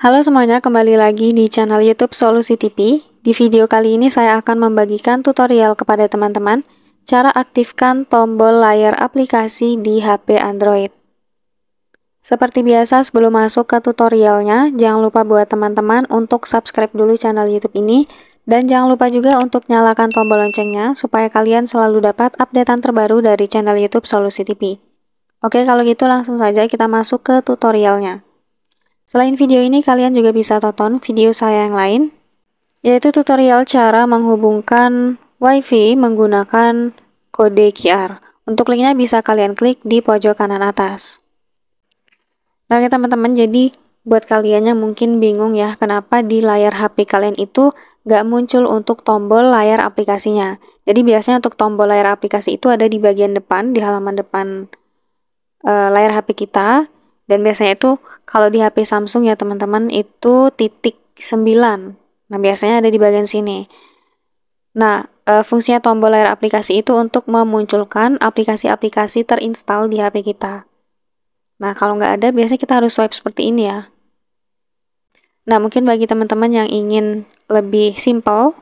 Halo semuanya, kembali lagi di channel YouTube Solusi TV. Di video kali ini saya akan membagikan tutorial kepada teman-teman cara aktifkan tombol layar aplikasi di HP Android. Seperti biasa, sebelum masuk ke tutorialnya, jangan lupa buat teman-teman untuk subscribe dulu channel YouTube ini, dan jangan lupa juga untuk nyalakan tombol loncengnya supaya kalian selalu dapat updatean terbaru dari channel YouTube Solusi TV. Oke, kalau gitu langsung saja kita masuk ke tutorialnya. Selain video ini, kalian juga bisa tonton video saya yang lain, yaitu tutorial cara menghubungkan WiFi menggunakan kode QR. Untuk linknya bisa kalian klik di pojok kanan atas. Nah, teman-teman, jadi buat kalian yang mungkin bingung ya, kenapa di layar HP kalian itu nggak muncul untuk tombol layar aplikasinya. Jadi biasanya untuk tombol layar aplikasi itu ada di bagian depan, di halaman depan layar HP kita. Dan biasanya itu kalau di HP Samsung ya teman-teman itu titik 9. Nah biasanya ada di bagian sini. Nah fungsinya tombol layar aplikasi itu untuk memunculkan aplikasi-aplikasi terinstall di HP kita. Nah kalau nggak ada biasanya kita harus swipe seperti ini ya. Nah mungkin bagi teman-teman yang ingin lebih simple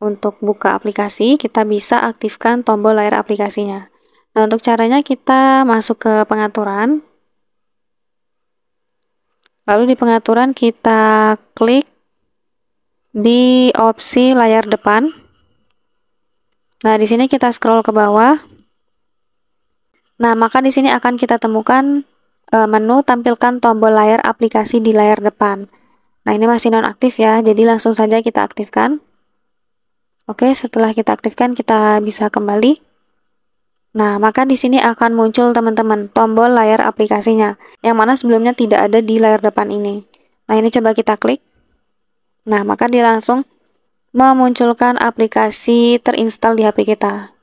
untuk buka aplikasi, kita bisa aktifkan tombol layar aplikasinya. Nah untuk caranya kita masuk ke pengaturan. Lalu di pengaturan kita klik di opsi layar depan. Nah, di sini kita scroll ke bawah. Nah, maka di sini akan kita temukan menu tampilkan tombol layar aplikasi di layar depan. Nah, ini masih nonaktif ya, jadi langsung saja kita aktifkan. Oke, setelah kita aktifkan kita bisa kembali. Nah, maka di sini akan muncul teman-teman tombol layar aplikasinya, yang mana sebelumnya tidak ada di layar depan ini. Nah, ini coba kita klik. Nah, maka dia langsung memunculkan aplikasi terinstall di HP kita.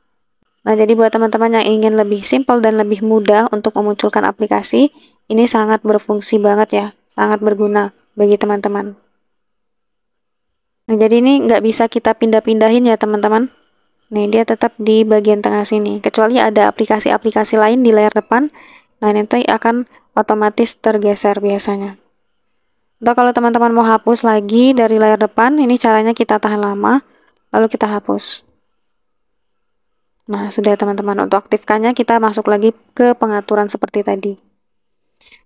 Nah, jadi buat teman-teman yang ingin lebih simple dan lebih mudah untuk memunculkan aplikasi, ini sangat berfungsi banget ya, sangat berguna bagi teman-teman. Nah, jadi ini nggak bisa kita pindah-pindahin ya teman-teman. Nih, dia tetap di bagian tengah sini, kecuali ada aplikasi-aplikasi lain di layar depan. Nah, nanti akan otomatis tergeser biasanya. Atau kalau teman-teman mau hapus lagi dari layar depan, ini caranya kita tahan lama, lalu kita hapus. Nah, sudah teman-teman, untuk aktifkannya kita masuk lagi ke pengaturan seperti tadi.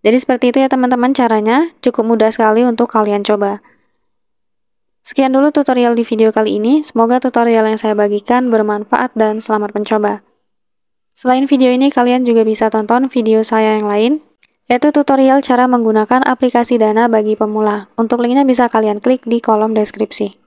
Jadi seperti itu ya teman-teman caranya, cukup mudah sekali untuk kalian coba. Sekian dulu tutorial di video kali ini, semoga tutorial yang saya bagikan bermanfaat dan selamat mencoba. Selain video ini, kalian juga bisa tonton video saya yang lain, yaitu tutorial cara menggunakan aplikasi Dana bagi pemula. Untuk linknya bisa kalian klik di kolom deskripsi.